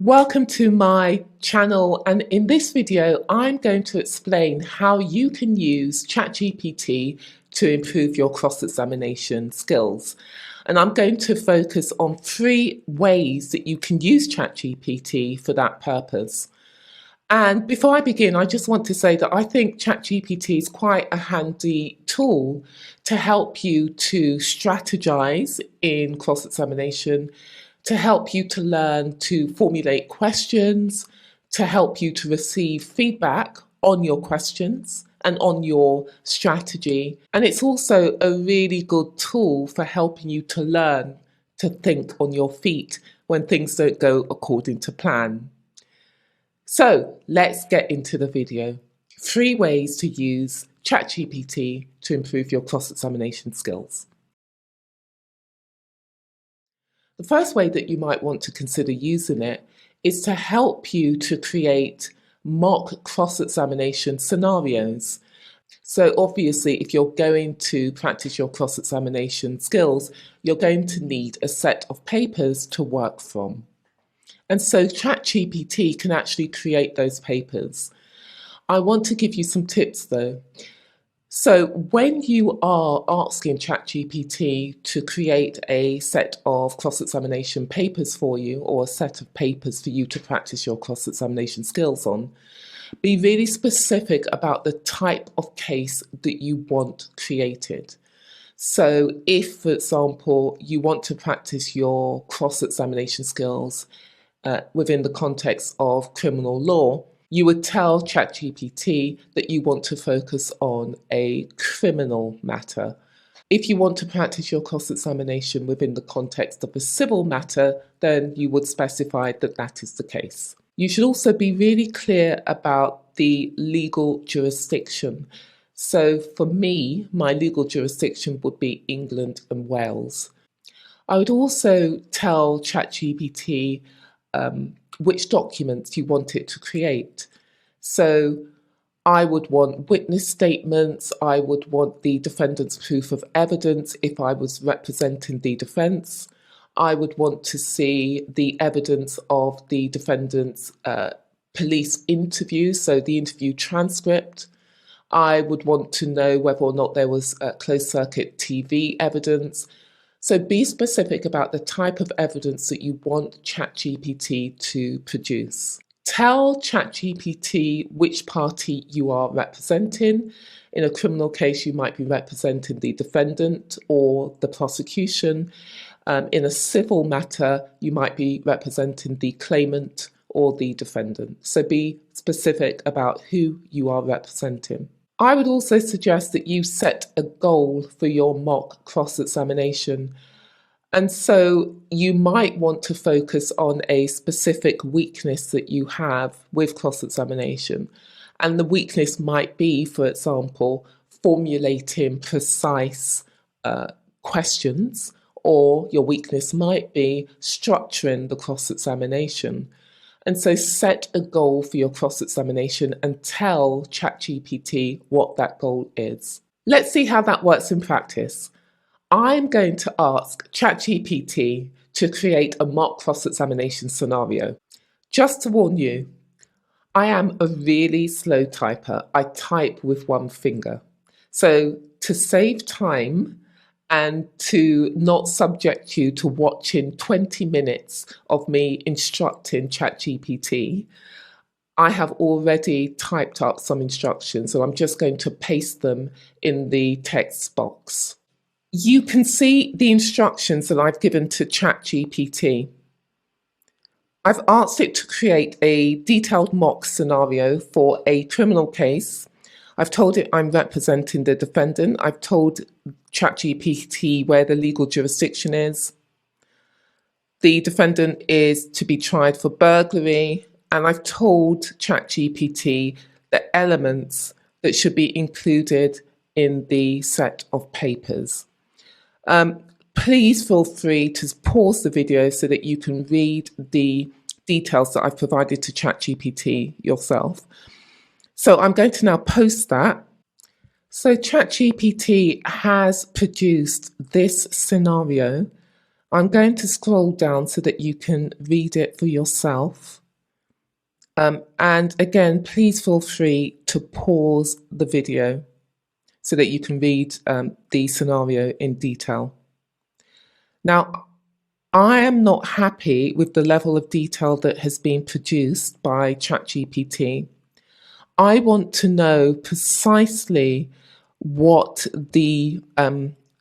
Welcome to my channel, and in this video I'm going to explain how you can use ChatGPT to improve your cross-examination skills. And I'm going to focus on 3 ways that you can use ChatGPT for that purpose. And before I begin, I just want to say that I think ChatGPT is quite a handy tool to help you to strategize in cross-examination, to help you to learn to formulate questions, to help you to receive feedback on your questions and on your strategy. And it's also a really good tool for helping you to learn to think on your feet when things don't go according to plan. So let's get into the video. 3 ways to use ChatGPT to improve your cross-examination skills. The first way that you might want to consider using it is to help you to create mock cross-examination scenarios. So obviously, if you're going to practice your cross-examination skills, you're going to need a set of papers to work from. And so ChatGPT can actually create those papers. I want to give you some tips though. So when you are asking ChatGPT to create a set of cross-examination papers for you, or a set of papers for you to practice your cross-examination skills on, be really specific about the type of case that you want created. So if, for example, you want to practice your cross-examination skills within the context of criminal law, you would tell ChatGPT that you want to focus on a criminal matter. If you want to practice your cross-examination within the context of a civil matter, then you would specify that that is the case. You should also be really clear about the legal jurisdiction. So for me, my legal jurisdiction would be England and Wales. I would also tell ChatGPT which documents you want it to create. So I would want witness statements, I would want the defendant's proof of evidence if I was representing the defence, I would want to see the evidence of the defendant's police interview, so the interview transcript. I would want to know whether or not there was closed circuit TV evidence. So be specific about the type of evidence that you want ChatGPT to produce. Tell ChatGPT which party you are representing. In a criminal case, you might be representing the defendant or the prosecution. In a civil matter, you might be representing the claimant or the defendant. So be specific about who you are representing. I would also suggest that you set a goal for your mock cross-examination. And so you might want to focus on a specific weakness that you have with cross-examination. And the weakness might be, for example, formulating precise questions, or your weakness might be structuring the cross-examination. And so set a goal for your cross-examination and tell ChatGPT what that goal is. Let's see how that works in practice. I'm going to ask ChatGPT to create a mock cross-examination scenario. Just to warn you, I am a really slow typer. I type with one finger. So to save time and to not subject you to watching 20 minutes of me instructing ChatGPT, I have already typed up some instructions, so I'm just going to paste them in the text box. You can see the instructions that I've given to ChatGPT. I've asked it to create a detailed mock scenario for a criminal case. I've told it I'm representing the defendant. I've told ChatGPT where the legal jurisdiction is. The defendant is to be tried for burglary. And I've told ChatGPT the elements that should be included in the set of papers. Please feel free to pause the video so that you can read the details that I've provided to ChatGPT yourself. So I'm going to now post that. So ChatGPT has produced this scenario I'm going to scroll down so that you can read it for yourself. And again, please feel free to pause the video so that you can read the scenario in detail. Now, I am not happy with the level of detail that has been produced by ChatGPT. I want to know precisely what the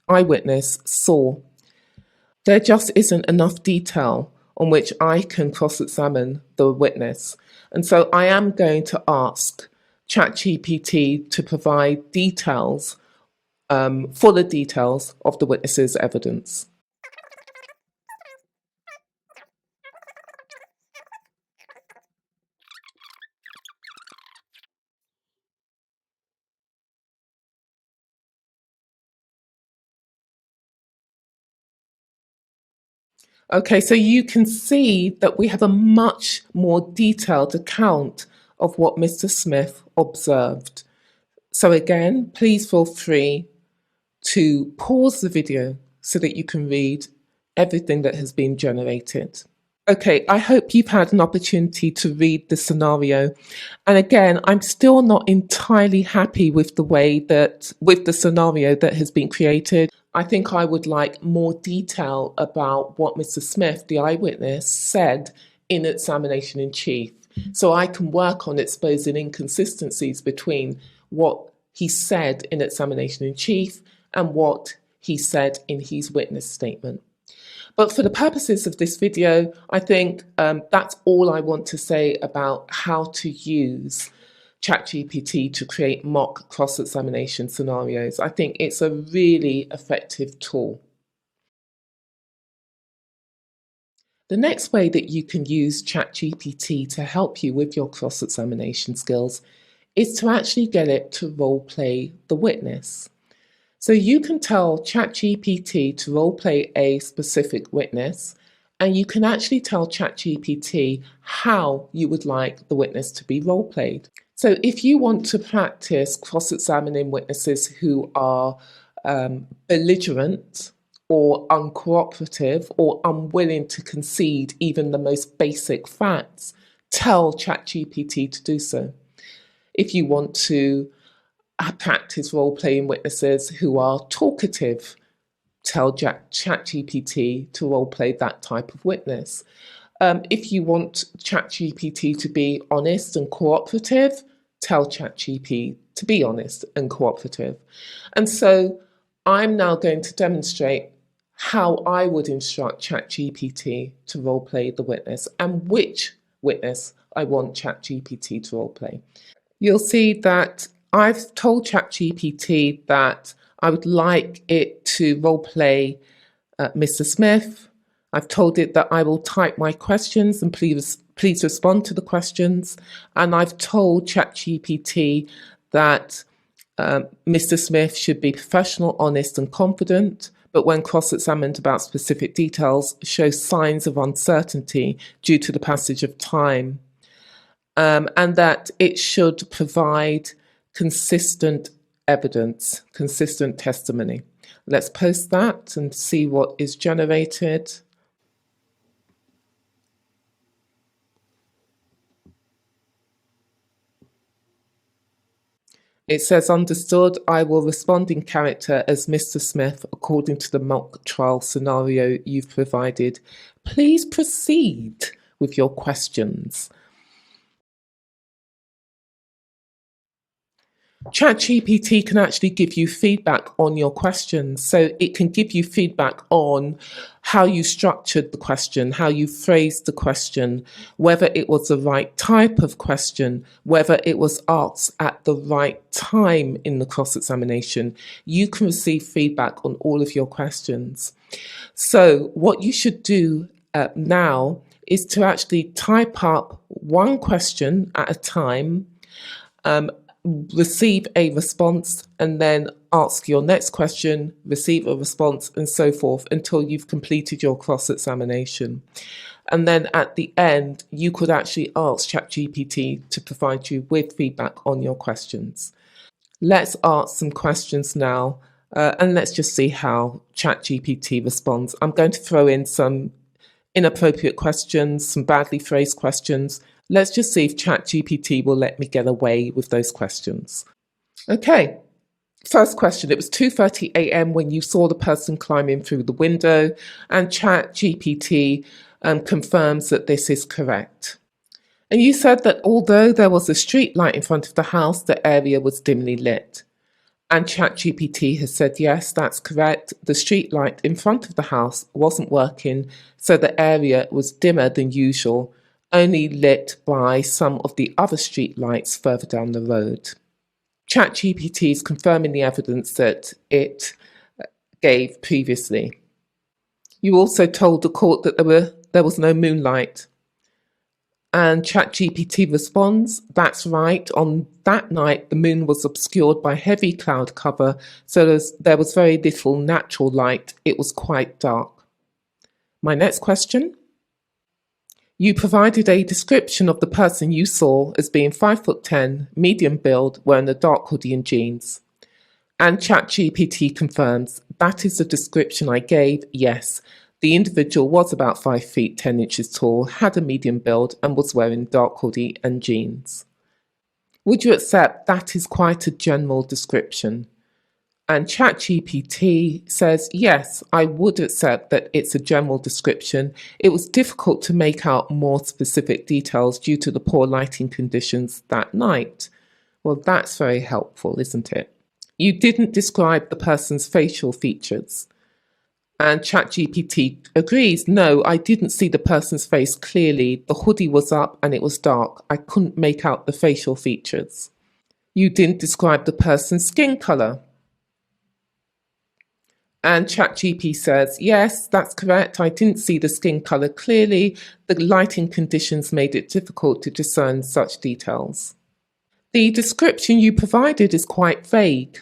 eyewitness saw. There just isn't enough detail on which I can cross-examine the witness. And so I am going to ask ChatGPT to provide details, fuller details of the witness's evidence. Okay, so you can see that we have a much more detailed account of what Mr. Smith observed. So again, please feel free to pause the video so that you can read everything that has been generated. Okay, I hope you've had an opportunity to read the scenario. And again, I'm still not entirely happy with the scenario that has been created. I think I would like more detail about what Mr. Smith, the eyewitness, said in examination in chief, so I can work on exposing inconsistencies between what he said in examination in chief and what he said in his witness statement. But for the purposes of this video, I think that's all I want to say about how to use ChatGPT to create mock cross-examination scenarios. I think it's a really effective tool. The next way that you can use ChatGPT to help you with your cross-examination skills is to actually get it to role play the witness. So you can tell ChatGPT to role play a specific witness, and you can actually tell ChatGPT how you would like the witness to be role played. So if you want to practice cross-examining witnesses who are belligerent or uncooperative or unwilling to concede even the most basic facts, tell ChatGPT to do so. If you want to practice role-playing witnesses who are talkative, tell ChatGPT to role-play that type of witness. If you want ChatGPT to be honest and cooperative, tell ChatGPT to be honest and cooperative. And so I'm now going to demonstrate how I would instruct ChatGPT to role-play the witness and which witness I want ChatGPT to role-play. You'll see that I've told ChatGPT that I would like it to role-play Mr. Smith. I've told it that I will type my questions and please respond to the questions. And I've told ChatGPT that Mr. Smith should be professional, honest and confident, but when cross-examined about specific details, show signs of uncertainty due to the passage of time. And that it should provide consistent evidence, consistent testimony. Let's post that and see what is generated. It says, understood, I will respond in character as Mr. Smith according to the mock trial scenario you've provided. Please proceed with your questions. ChatGPT can actually give you feedback on your questions. So it can give you feedback on how you structured the question, how you phrased the question, whether it was the right type of question, whether it was asked at the right time in the cross-examination. You can receive feedback on all of your questions. So what you should do now is to actually type up one question at a time, receive a response, and then ask your next question, receive a response, and so forth until you've completed your cross-examination. And then at the end, you could actually ask ChatGPT to provide you with feedback on your questions. Let's ask some questions now And let's just see how ChatGPT responds. I'm going to throw in some inappropriate questions, some badly phrased questions. Let's just see if ChatGPT will let me get away with those questions. Okay, first question. It was 2:30 a.m. when you saw the person climbing through the window, and ChatGPT confirms that this is correct. And you said that although there was a street light in front of the house, the area was dimly lit. And ChatGPT has said, yes, that's correct. The street light in front of the house wasn't working, so the area was dimmer than usual, only lit by some of the other street lights further down the road. ChatGPT is confirming the evidence that it gave previously. You also told the court that there was no moonlight. And ChatGPT responds, that's right. On that night, the moon was obscured by heavy cloud cover, so there was very little natural light. It was quite dark. My next question. You provided a description of the person you saw as being 5'10", medium build, wearing a dark hoodie and jeans. And ChatGPT confirms, that is the description I gave, yes. The individual was about 5 feet 10 inches tall, had a medium build, and was wearing dark hoodie and jeans. Would you accept that is quite a general description? And ChatGPT says, yes, I would accept that it's a general description. It was difficult to make out more specific details due to the poor lighting conditions that night. Well, that's very helpful, isn't it? You didn't describe the person's facial features. And ChatGPT agrees, no, I didn't see the person's face clearly. The hoodie was up and it was dark. I couldn't make out the facial features. You didn't describe the person's skin color. And ChatGPT says, yes, that's correct. I didn't see the skin color clearly. The lighting conditions made it difficult to discern such details. The description you provided is quite vague.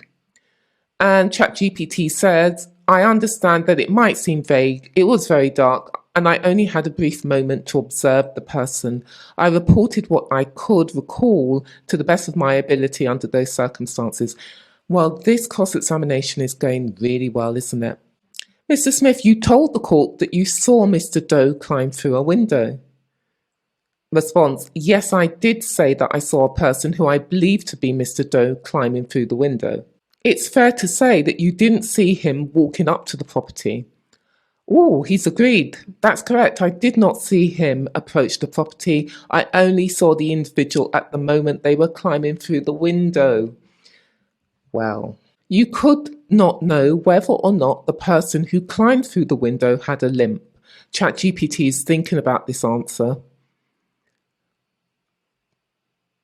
And ChatGPT says, I understand that it might seem vague. It was very dark, and I only had a brief moment to observe the person. I reported what I could recall to the best of my ability under those circumstances. Well, this cross-examination is going really well, isn't it? Mr. Smith, you told the court that you saw Mr. Doe climb through a window. Response, yes, I did say that I saw a person who I believe to be Mr. Doe climbing through the window. It's fair to say that you didn't see him walking up to the property. Oh, he's agreed. That's correct. I did not see him approach the property. I only saw the individual at the moment they were climbing through the window. Well, you could not know whether or not the person who climbed through the window had a limp. ChatGPT is thinking about this answer.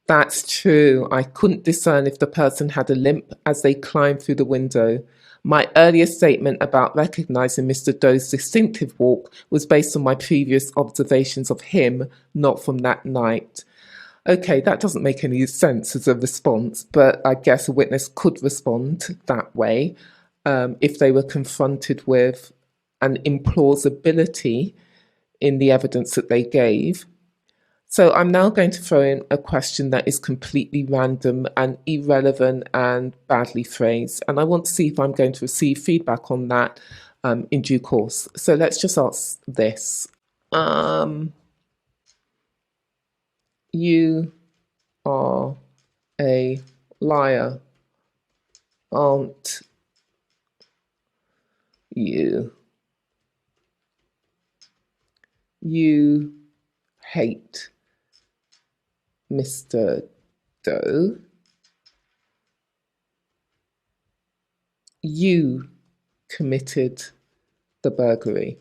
That's true. I couldn't discern if the person had a limp as they climbed through the window. My earlier statement about recognizing Mr. Doe's distinctive walk was based on my previous observations of him, not from that night. Okay, that doesn't make any sense as a response, but I guess a witness could respond that way if they were confronted with an implausibility in the evidence that they gave. So I'm now going to throw in a question that is completely random and irrelevant and badly phrased. And I want to see if I'm going to receive feedback on that in due course. So let's just ask this. You are a liar, aren't you? You hate Mr. Doe. You committed the burglary.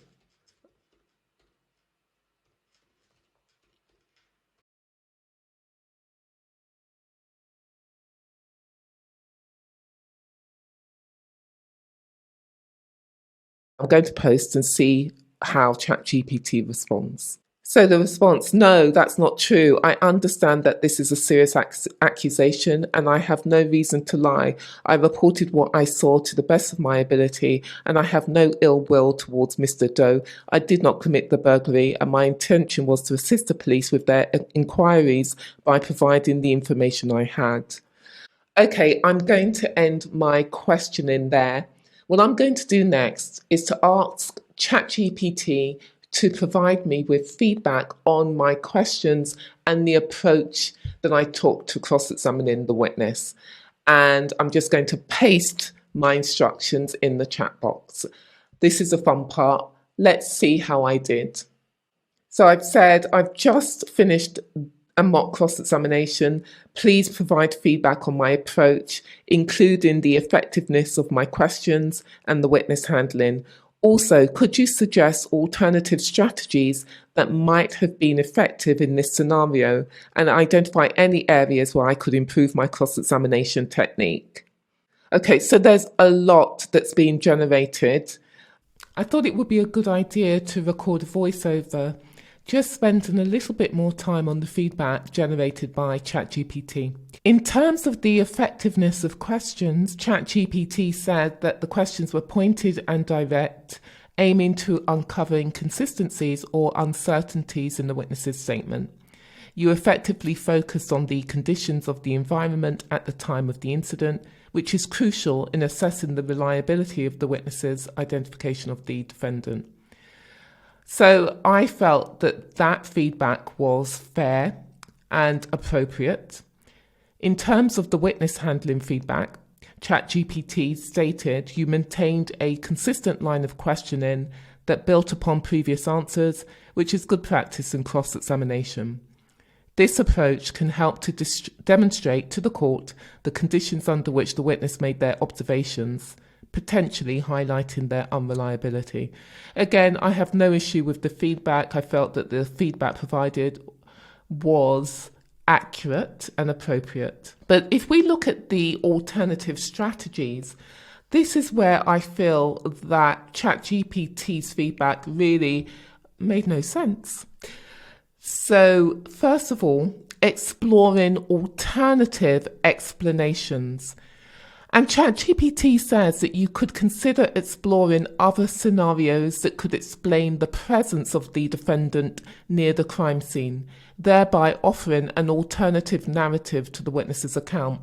I'm going to post and see how ChatGPT responds. So the response, no, that's not true. I understand that this is a serious accusation and I have no reason to lie. I reported what I saw to the best of my ability and I have no ill will towards Mr. Doe. I did not commit the burglary and my intention was to assist the police with their inquiries by providing the information I had. Okay, I'm going to end my questioning there. What I'm going to do next is to ask ChatGPT to provide me with feedback on my questions and the approach that I took to cross-examining the witness. And I'm just going to paste my instructions in the chat box. This is the fun part. Let's see how I did. So I've said I've just finished a mock cross-examination. Please provide feedback on my approach, including the effectiveness of my questions and the witness handling. Also, could you suggest alternative strategies that might have been effective in this scenario and identify any areas where I could improve my cross-examination technique? Okay, so there's a lot that's being generated. I thought it would be a good idea to record a voiceover, just spending a little bit more time on the feedback generated by ChatGPT. In terms of the effectiveness of questions, ChatGPT said that the questions were pointed and direct, aiming to uncover inconsistencies or uncertainties in the witness's statement. You effectively focused on the conditions of the environment at the time of the incident, which is crucial in assessing the reliability of the witness's identification of the defendant. So I felt that that feedback was fair and appropriate. In terms of the witness handling feedback, ChatGPT stated you maintained a consistent line of questioning that built upon previous answers, which is good practice in cross-examination. This approach can help to demonstrate to the court the conditions under which the witness made their observations, potentially highlighting their unreliability. Again, I have no issue with the feedback. I felt that the feedback provided was accurate and appropriate. But if we look at the alternative strategies, this is where I feel that ChatGPT's feedback really made no sense. So, first of all, exploring alternative explanations. And ChatGPT says that you could consider exploring other scenarios that could explain the presence of the defendant near the crime scene, thereby offering an alternative narrative to the witness's account.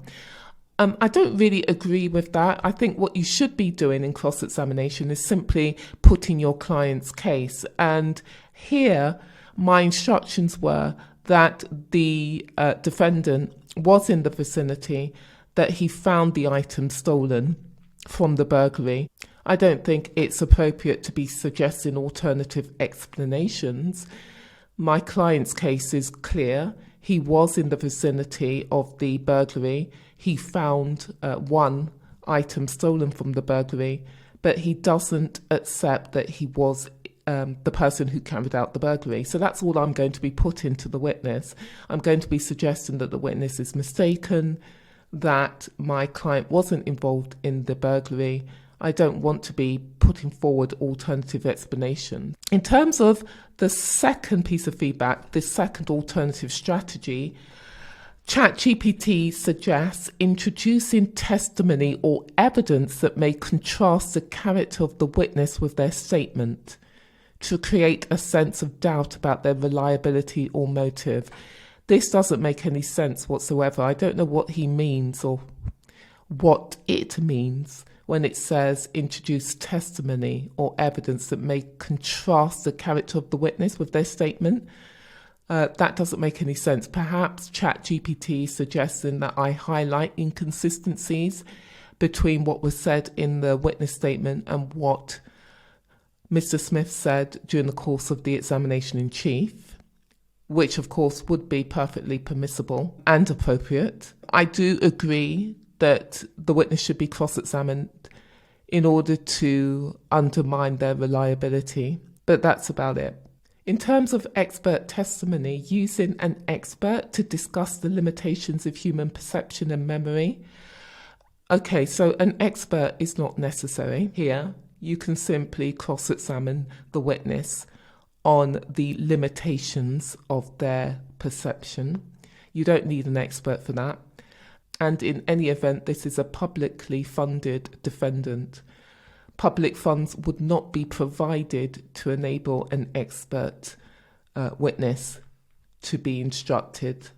I don't really agree with that. I think what you should be doing in cross-examination is simply putting your client's case. And here, my instructions were that the defendant was in the vicinity, that he found the item stolen from the burglary. I don't think it's appropriate to be suggesting alternative explanations. My client's case is clear. He was in the vicinity of the burglary. He found one item stolen from the burglary, but he doesn't accept that he was the person who carried out the burglary. So that's all I'm going to be putting to the witness. I'm going to be suggesting that the witness is mistaken, that my client wasn't involved in the burglary. I don't want to be putting forward alternative explanation. In terms of the second piece of feedback, this second alternative strategy, ChatGPT suggests introducing testimony or evidence that may contrast the character of the witness with their statement to create a sense of doubt about their reliability or motive. This doesn't make any sense whatsoever. I don't know what he means or what it means when it says introduce testimony or evidence that may contrast the character of the witness with their statement. That doesn't make any sense. Perhaps ChatGPT suggesting that I highlight inconsistencies between what was said in the witness statement and what Mr. Smith said during the course of the examination in chief, which of course would be perfectly permissible and appropriate. I do agree that the witness should be cross-examined in order to undermine their reliability, but that's about it. In terms of expert testimony, using an expert to discuss the limitations of human perception and memory. Okay, so an expert is not necessary here. You can simply cross-examine the witness on the limitations of their perception. You don't need an expert for that. And in any event, this is a publicly funded defendant. Public funds would not be provided to enable an expert witness to be instructed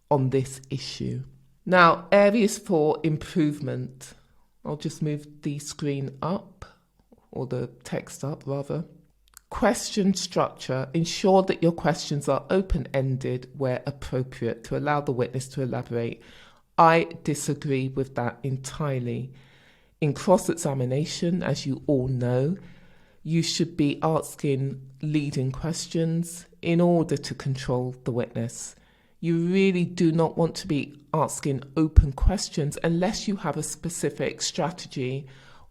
on this issue. Now, areas for improvement. I'll just move the screen up, or the text up rather. Question structure. Ensure that your questions are open-ended where appropriate to allow the witness to elaborate. I disagree with that entirely. In cross-examination, as you all know, you should be asking leading questions in order to control the witness. You really do not want to be asking open questions unless you have a specific strategy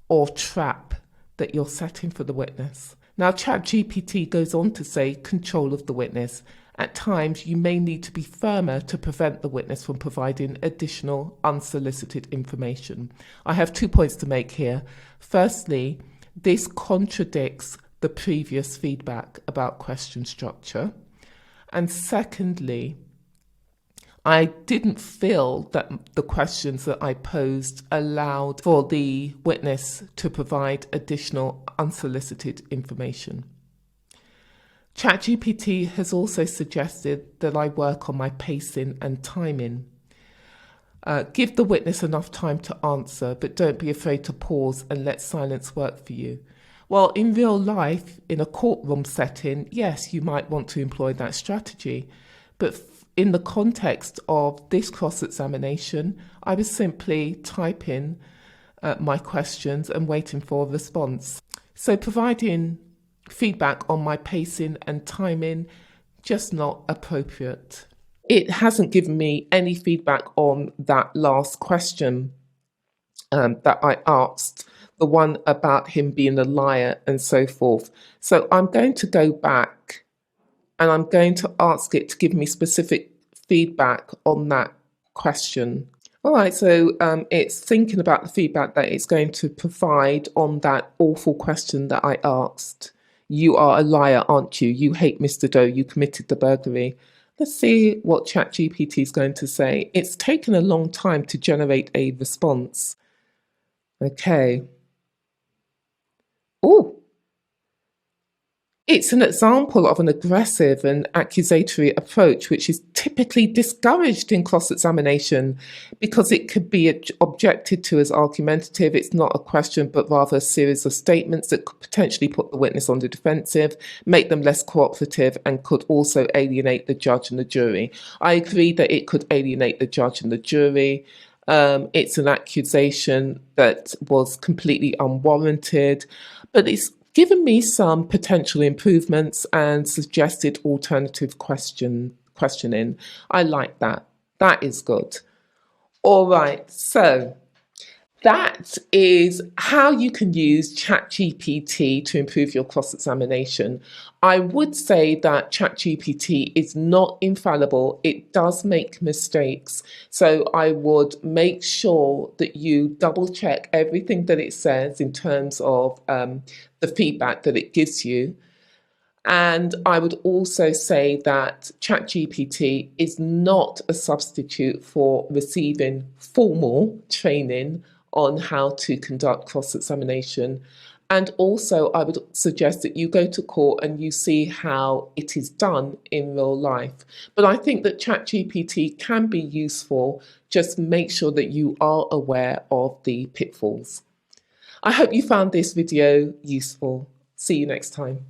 or trap that you're setting for the witness. Now, ChatGPT goes on to say control of the witness. At times, you may need to be firmer to prevent the witness from providing additional unsolicited information. I have 2 points to make here. Firstly, this contradicts the previous feedback about question structure. And secondly, I didn't feel that the questions that I posed allowed for the witness to provide additional unsolicited information. ChatGPT has also suggested that I work on my pacing and timing. Give the witness enough time to answer, but don't be afraid to pause and let silence work for you. Well, in real life, in a courtroom setting, yes, you might want to employ that strategy, but in the context of this cross-examination, I was simply typing my questions and waiting for a response. So providing feedback on my pacing and timing, just not appropriate. It hasn't given me any feedback on that last question that I asked, the one about him being a liar and so forth. So I'm going to go back and I'm going to ask it to give me specific feedback on that question. All right, so it's thinking about the feedback that it's going to provide on that awful question that I asked. You are a liar, aren't you? You hate Mr. Doe, you committed the burglary. Let's see what ChatGPT is going to say. It's taken a long time to generate a response. Okay. Oh, it's an example of an aggressive and accusatory approach, which is typically discouraged in cross-examination because it could be objected to as argumentative. It's not a question, but rather a series of statements that could potentially put the witness on the defensive, make them less cooperative, and could also alienate the judge and the jury. I agree that it could alienate the judge and the jury. It's an accusation that was completely unwarranted, but it's given me some potential improvements and suggested alternative questioning. I like that. That is good. All right, so that is how you can use ChatGPT to improve your cross-examination. I would say that ChatGPT is not infallible. It does make mistakes. So I would make sure that you double check everything that it says in terms of the feedback that it gives you. And I would also say that ChatGPT is not a substitute for receiving formal training on how to conduct cross-examination. And also, I would suggest that you go to court and you see how it is done in real life. But I think that ChatGPT can be useful. Just make sure that you are aware of the pitfalls. I hope you found this video useful. See you next time.